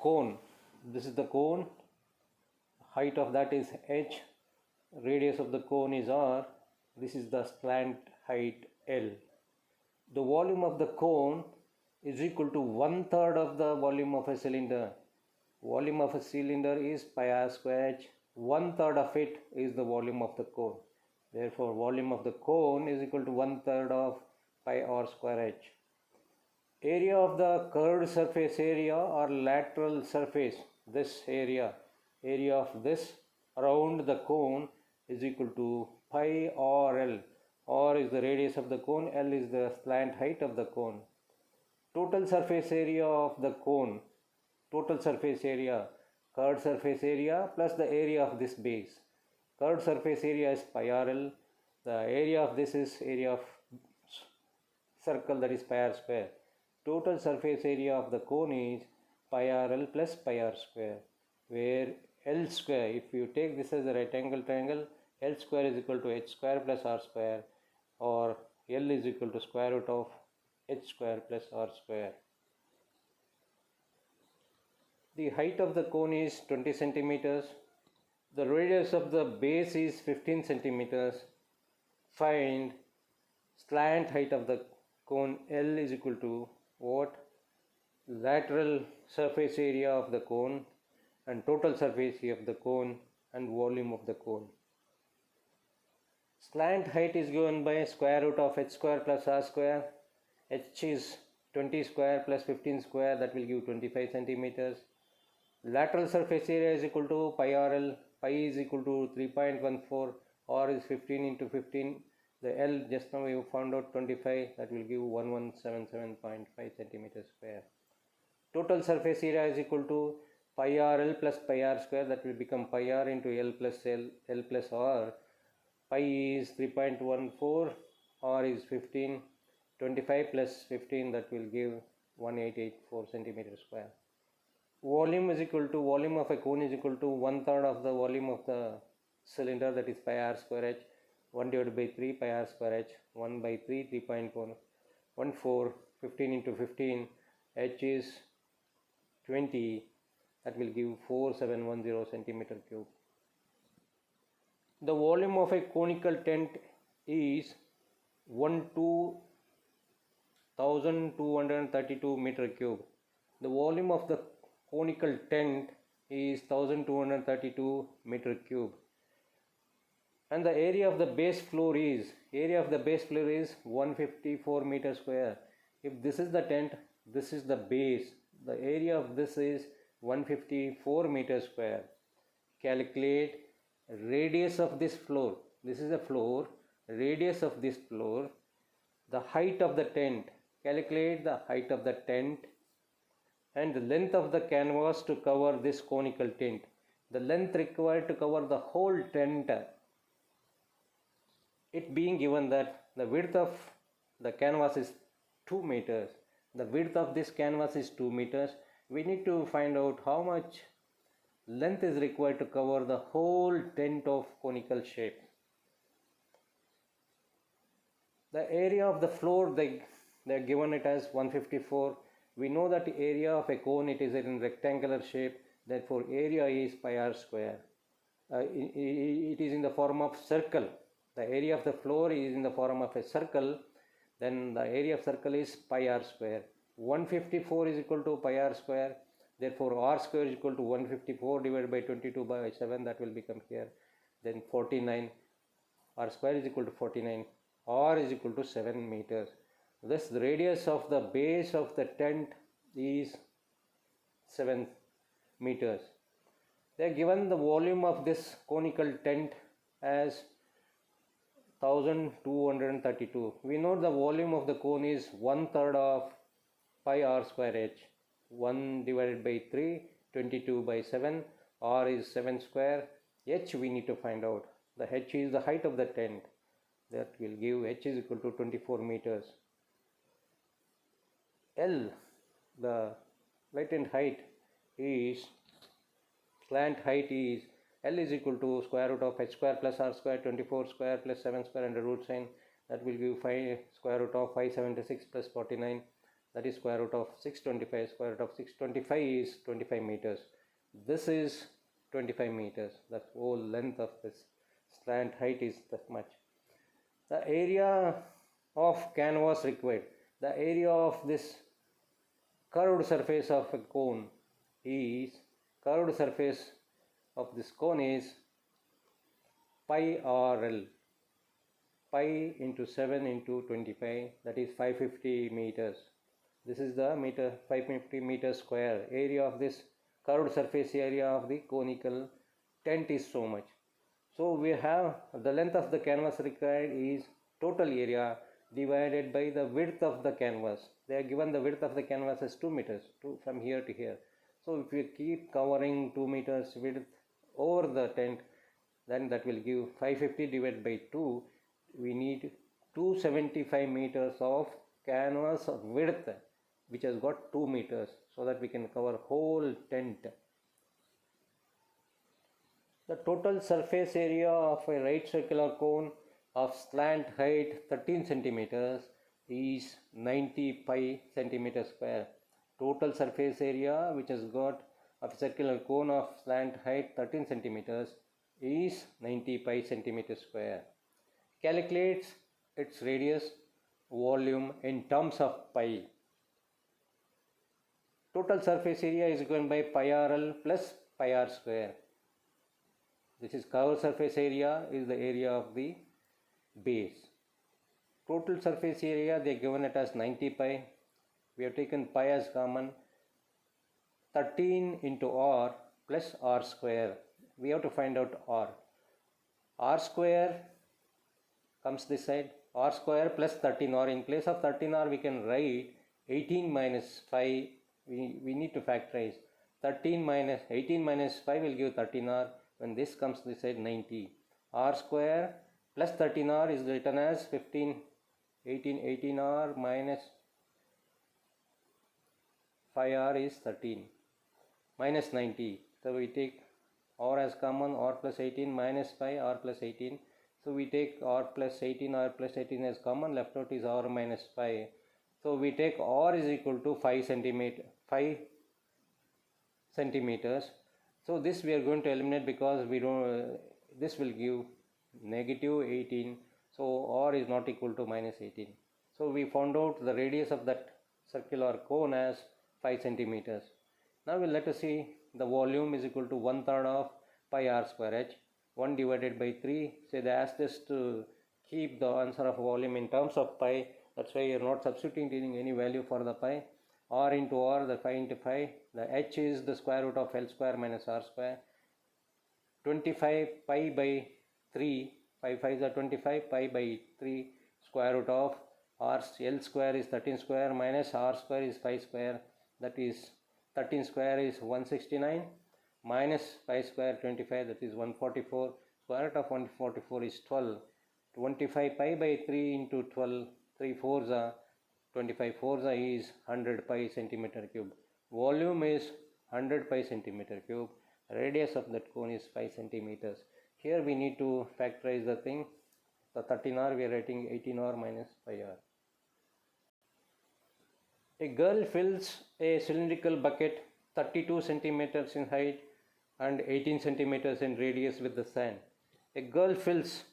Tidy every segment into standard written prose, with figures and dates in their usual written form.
cone. This is the cone. Height of that is h. Radius of the cone is r. This is the slant height L. The volume of the cone is equal to 1/3 of the volume of a cylinder. Volume of a cylinder is pi r square h. 1/3 of it is the volume of the cone. Therefore, volume of the cone is equal to 1/3 of pi r square h. Area of the curved surface area or lateral surface, this area of this around the cone is equal to pi r L. R is the radius of the cone, L is the slant height of the cone. Total surface area of the cone, total surface area, curved surface area plus the area of this base. Curved surface area is pi r L. The area of this is area of circle, that is pi r square. Total surface area of the cone is pi r L plus pi r square, where L square, if you take this as a right angle triangle, L square is equal to h square plus r square, or L is equal to square root of h square plus r square. The height of the cone is 20 centimeters. The radius of the base is 15 centimeters. Find slant height of the cone L is equal to what? Lateral surface area of the cone and total surface area of the cone and volume of the cone. Slant height is given by square root of h square plus r square. H is 20 square plus 15 square, that will give 25 centimeters. Lateral surface area is equal to pi r L. Pi is equal to 3.14, r is 15 into 15. The L just now we found out 25, that will give 1177.5 centimeters square. Total surface area is equal to pi r L plus pi r square, that will become pi r into L plus L plus r. Pi is 3.14, r is 15, 25 plus 15, that will give 1884 centimeters square. Volume is equal to, volume of a cone is equal to 1/3 of the volume of the cylinder, that is pi r square h. 1 divided by 3 pi r square h, 1 by 3, 3.14, 15 into 15, h is 20, that will give 4710 centimeter cube. The volume of a conical tent is 1232 meter cube. The volume of the conical tent is 1232 meter cube. And the area of the base floor is 154 meter square. If this is the tent, this is the base, the area of this is 154 meter square. Calculate radius of this floor. This is a floor, radius of this floor, the height of the tent. Calculate the height of the tent and the length of the canvas to cover this conical tent. The length required to cover the whole tent, it being given that the width of the canvas is 2 meters. The width of this canvas is 2 meters. We need to find out how much length is required to cover the whole tent of conical shape. The area of the floor, they are given it as 154. We know that the area of a cone, it is in rectangular shape, therefore area is pi r square. It is in the form of circle. The area of the floor is in the form of a circle, then the area of circle is pi r square. 154 is equal to pi r square, therefore r square is equal to 154 divided by 22 by 7, that will become here. Then 49, r square is equal to 49, r is equal to 7 meters. Thus the radius of the base of the tent is 7 meters. They are given the volume of this conical tent as 1232. We know the volume of the cone is 1/3 of pi r square h. 1 divided by 3, 22 by 7, r is 7 square. H we need to find out. The h is the height of the tent. That will give h is equal to 24 meters. L, the latent height is, slant height is, L is equal to square root of h square plus r square, 24 square plus 7 square under root sign, that will give 5 square root of 576 plus 49, that is square root of 625. Square root of 625 is 25 meters. This is 25 meters. The whole length of this slant height is that much. The area of canvas required, the area of this curved surface of a cone is, curved surface of this cone is pi RL, pi into 7 into 25, that is 550 meters. This is the 550 meters square. Area of this curved surface area of the conical tent is so much. So we have the length of the canvas required is total area divided by the width of the canvas. They are given the width of the canvas as 2 meters from here to here. So if we keep covering 2 meters width over the tent, then that will give 550 divided by 2. We need 275 meters of canvas width, which has got 2 meters, so that we can cover whole tent. The total surface area of a right circular cone of slant height 13 centimeters is 90 pi centimeter square. Total surface area which has got of a circular cone of slant height 13 centimeters is 90 pi centimeter square. Calculates its radius volume in terms of pi. Total surface area is given by pi RL plus pi R square. This is curved surface area, is the area of the base. Total surface area they given it as 90 pi. We have taken pi as common. 13 into R plus R square. We have to find out R. R square comes this side. R square plus 13R. In place of 13R we can write 18 minus 5. We need to factorize. 18 minus 5 will give 13R. When this comes this side, 90. R square plus 13R is written as 18R minus 5R is 13 minus 90. So we take R as common, R plus 18 minus 5, R plus 18. So we take R plus 18 as common, left out is R minus 5. So we take R is equal to 5 centimeters. So this we are going to eliminate because we don't, this will give negative 18. So R is not equal to minus 18. So we found out the radius of that circular cone as 5 centimeters. Now let us see the volume is equal to 1/3 of pi R square h. 1 divided by 3. Say they asked us to keep the answer of volume in terms of pi. That's why you are not substituting any value for the pi. R into R, the 5 into 5. The h is the square root of L square minus R square. 25 pi by 3. 5 5s are 25. Pi by 3 square root of R. L square is 13 square minus R square is 5 square. That is 13 square is 169 minus 5 square 25, that is 144. Square root of 144 is 12. 25 pi by 3 into 12. 3 4s are 25 4s is 100 pi centimeter cube. Volume is 100 pi centimeter cube. Radius of that cone is 5 centimeters. Here we need to factorize the thing. The 13R we are writing 18R minus 5R. A girl fills a cylindrical bucket 32 centimeters in height and 18 centimeters in radius with the sand. A girl fills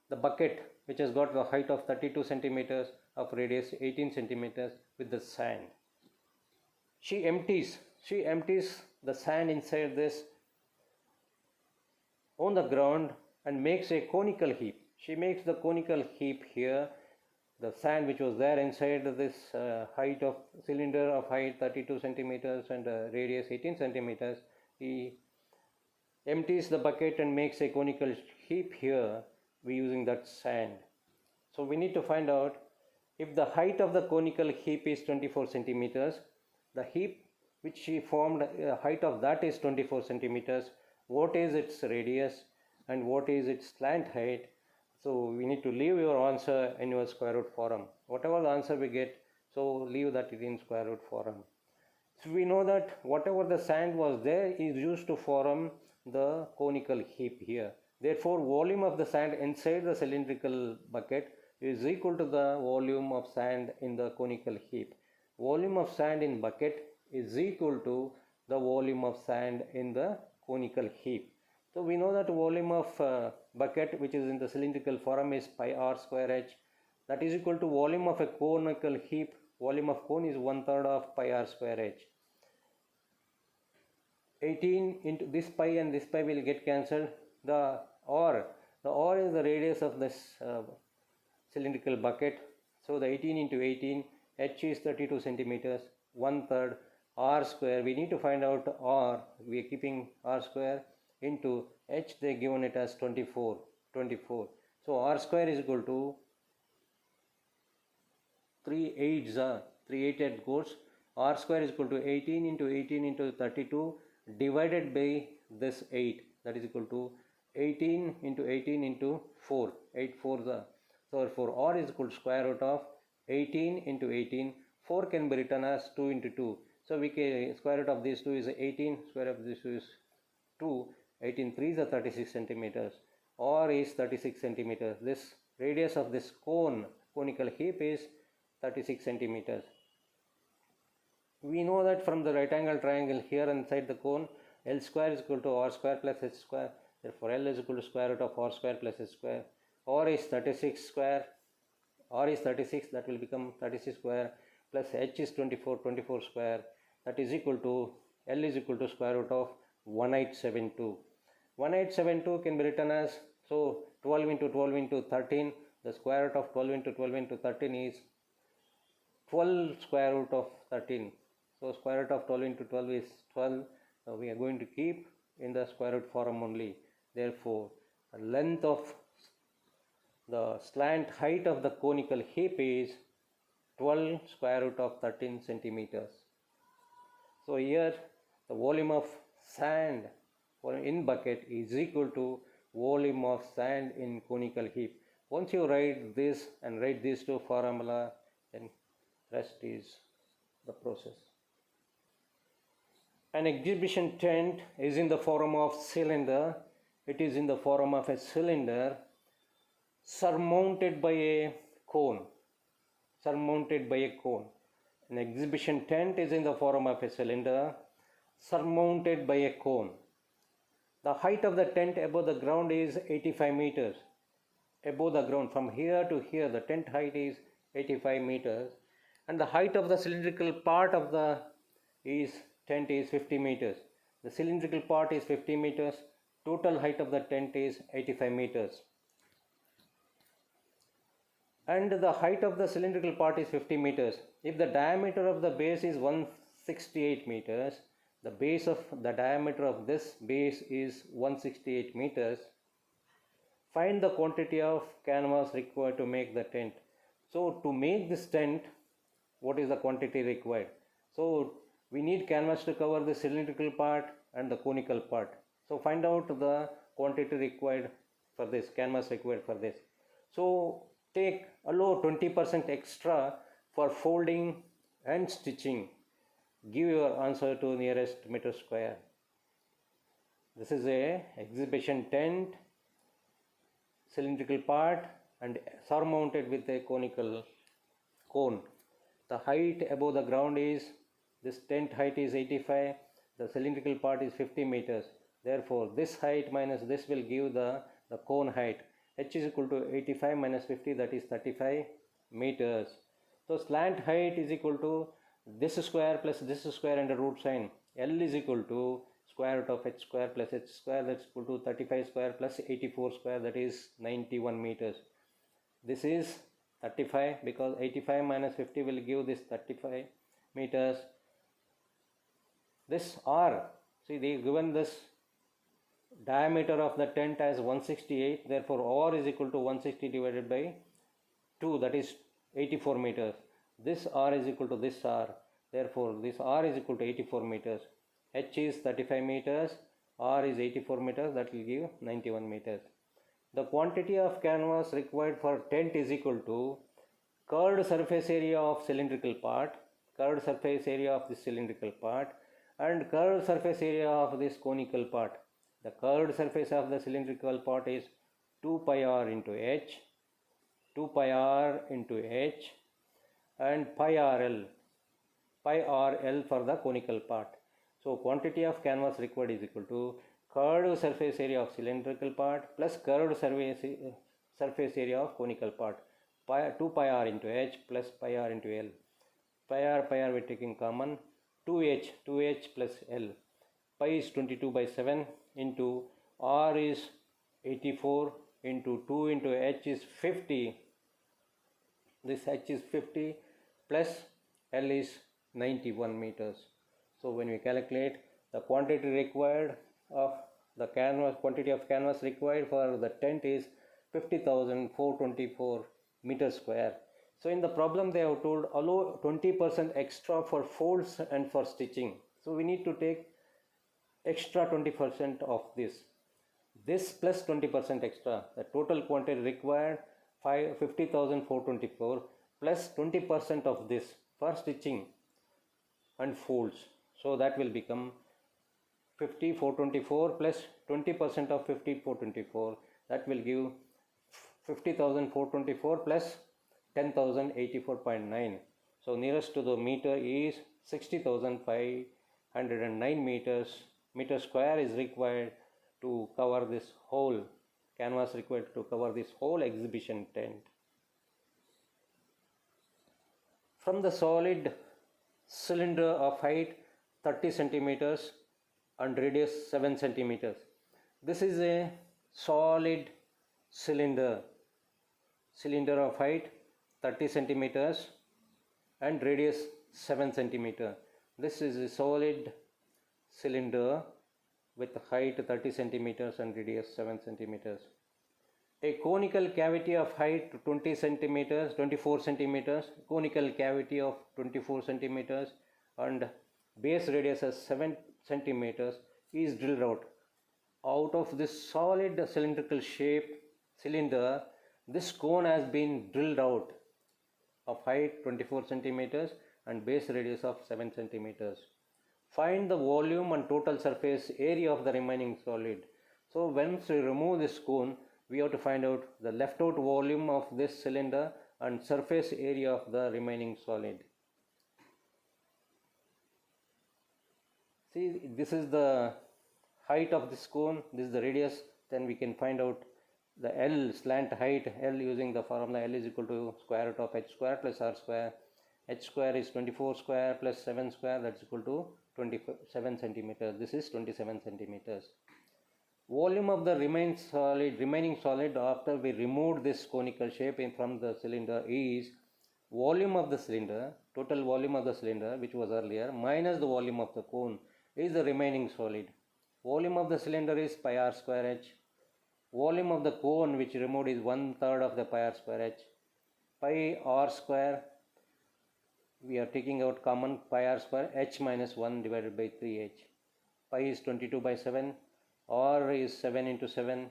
the bucket which has got the height of 32 centimeters of radius 18 centimeters with the sand. She empties the sand inside this on the ground and makes a conical heap. She makes the conical heap here. The sand which was there inside this height of cylinder of height 32 centimeters and radius 18 centimeters. He empties the bucket and makes a conical heap here. We using that sand. So we need to find out if the height of the conical heap is 24 centimeters, the heap which she formed, height of that is 24 centimeters, what is its radius and what is its slant height. So we need to leave your answer in your square root form. Whatever the answer we get, so leave that in square root form. So we know that whatever the sand was there is used to form the conical heap here. Therefore, volume of the sand inside the cylindrical bucket is equal to the volume of sand in the conical heap. volume of sand in bucket is equal to the volume of sand in the conical heap. So we know that volume of bucket, which is in the cylindrical form, is pi r square h. That is equal to volume of a conical heap. Volume of cone is 1/3 of pi r square h. 18 into this pi and this pi will get cancelled. The r is the radius of this cylindrical bucket. So the 18 into 18, h is 32 centimeters, 1/3 r square. We need to find out r. We are keeping r square into h. They given it as 24. So r square is equal to 3 8 goes. R square is equal to 18 into 32 divided by this 8. That is equal to 18 into 4. 8 4s are. So therefore r is equal to square root of 18 into 18. 4 can be written as 2 into 2. So we can square root of this 2 is 18. Square root of this 2 is 2. 18 3s are 36 centimeters. R is 36 centimeters. This radius of this conical heap is 36 centimeters. We know that from the right angle triangle here inside the cone, L square is equal to R square plus H square. Therefore L is equal to square root of R square plus H square. R is 36 square. R is 36, that will become 36 square, plus H is 24 square. That is equal to, L is equal to square root of 1872. 1872 can be written as, so 12 into 12 into 13. The square root of 12 into 12 into 13 is 12 square root of 13. So square root of 12 into 12 is 12. So we are going to keep in the square root form only. Therefore, the length of the slant height of the conical heap is 12 square root of 13 centimeters. So here the volume of sand in bucket is equal to volume of sand in conical heap. Once you write this and write these two formula, then rest is the process. An exhibition tent is in the form of cylinder. It is in the form of a cylinder surmounted by a cone. An exhibition tent is in the form of a cylinder surmounted by a cone. The height of the tent above the ground is 85 meters. Above the ground, from here to here, the tent height is 85 meters. And the height of the cylindrical part of the tent is 50 meters. The cylindrical part is 50 meters. Total height of the tent is 85 meters. And the height of the cylindrical part is 50 meters. If the diameter of the base is 168 meters, the diameter of this base is 168 meters. Find the quantity of canvas required to make the tent. So to make this tent, what is the quantity required? So we need canvas to cover the cylindrical part and the conical part. So find out the quantity required for this, canvas required for this. So allow 20% extra for folding and stitching. Give your answer to nearest meter square. This is a exhibition tent, cylindrical part and surmounted with a conical cone. The height above the ground is, this tent height is 85, the cylindrical part is 50 meters. Therefore, this height minus this will give the cone height. H is equal to 85 minus 50, that is 35 meters. So slant height is equal to this square plus this square and a root sign. L is equal to square root of h square plus h square, that's equal to 35 square plus 84 square, that is 91 meters. This is 35 because 85 minus 50 will give this 35 meters. This R, see they given this diameter of the tent as 168, therefore R is equal to 160 divided by 2, that is 84 meters. This R is equal to this R, therefore this R is equal to 84 meters. H is 35 meters, R is 84 meters, that will give 91 meters. The quantity of canvas required for tent is equal to curved surface area of cylindrical part, curved surface area of this cylindrical part and curved surface area of this conical part. The curved surface of the cylindrical part is 2 pi r into h, 2 pi r into h and pi rl. pi r L for the conical part. So quantity of canvas required is equal to curved surface area of cylindrical part plus curved surface area of conical part. 2 pi r into h plus pi r into L. Pi r we're taking common. 2h plus L. Pi is 22 by 7 into r is 84 into 2 into h is 50. This h is 50 plus L is 91 meters. So when we calculate the quantity required of the canvas, quantity of canvas required for the tent is 50,424 meters square. So in the problem they have told allow 20% extra for folds and for stitching. So we need to take extra 20% of this plus 20% extra. The total quantity required 50,424 plus 20% of this for stitching and folds. So that will become 50,424 plus 20% of 50,424. That will give 50,424 plus 10,084.9. So nearest to the meter is 60,509 meters. Meter square is required to cover this whole canvas, required to cover this whole exhibition tent. From the solid cylinder of height 30 centimeters and radius 7 centimeters. This is a solid cylinder of height 30 centimeters and radius 7 centimeter. This is a solid cylinder with height 30 centimeters and radius 7 centimeters. A conical cavity of height 20 centimeters, 24 centimeters, conical cavity of 24 centimeters and base radius as 7 centimeters is drilled out. Out of this solid cylindrical shape cylinder, this cone has been drilled out of height 24 centimeters and base radius of 7 centimeters. Find the volume and total surface area of the remaining solid. So once we remove this cone, we have to find out the left out volume of this cylinder and surface area of the remaining solid. See, this is the height of this cone, this is the radius. Then we can find out the L, slant height L, using the formula L is equal to square root of h square plus r square. H square is 24 square plus 7 square, that's equal to 27 centimeters. This is 27 centimeters. Volume of the remaining solid after we removed this conical shape from the cylinder is volume of the cylinder, total volume of the cylinder which was earlier, minus the volume of the cone is the remaining solid. Volume of the cylinder is pi r square h. Volume of the cone which removed is 1/3 of the pi r square h. Pi r square, we are taking out common, pi r square h minus 1 divided by 3h. Pi is 22 by 7, r is 7 into 7,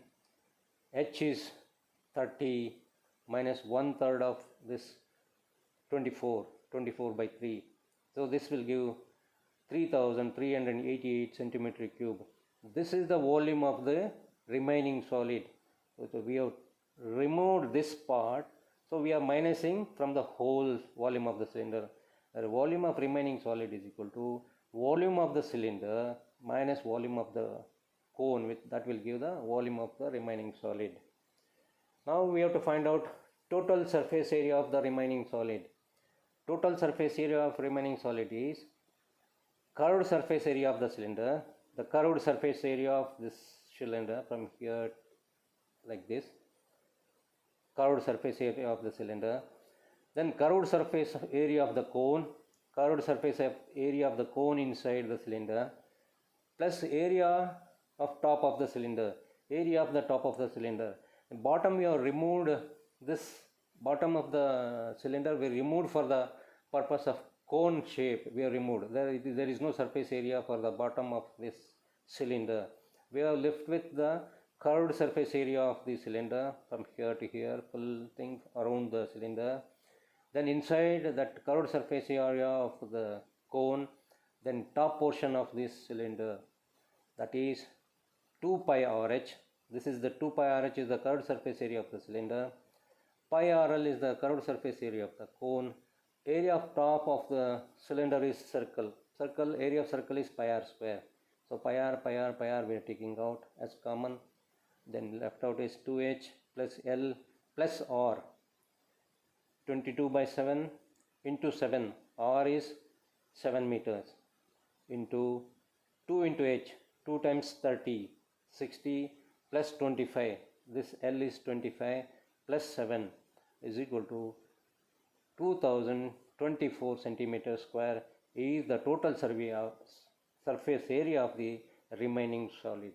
h is 30 minus 1/3 of this 24 by 3. So this will give 3,388 centimeter cube. This is the volume of the remaining solid. So we have removed this part, so we are minusing from the whole volume of the cylinder. The volume of remaining solid is equal to volume of the cylinder minus volume of the cone, that will give the volume of the remaining solid. Now we have to find out total surface area of the remaining solid. Total surface area of remaining solid is curved surface area of the cylinder, the curved surface area of this cylinder from here like this, curved surface area of the cylinder, then curved surface area of the cone, curved surface area of the cone inside the cylinder, plus area of top of the cylinder, area of the top of the cylinder. Bottom we have removed, this bottom of the cylinder we removed for the purpose of cone shape, we have removed. There is no surface area for the bottom of this cylinder. We are left with the curved surface area of the cylinder from here to here, full thing around the cylinder. Then inside that curved surface area of the cone, then top portion of this cylinder, that is 2 pi RH. This is the 2 pi RH is the curved surface area of the cylinder. Pi RL is the curved surface area of the cone. area of top of the cylinder is circle. Circle area of circle is pi r square. So pi r we are taking out as common. Then left out is 2h plus L plus R. 22 by 7 into 7. R is 7 meters into 2 into h. 2 times 30. 60 plus 25. This L is 25 plus 7 is equal to 2024 centimeter square is the total surface area of the remaining solid.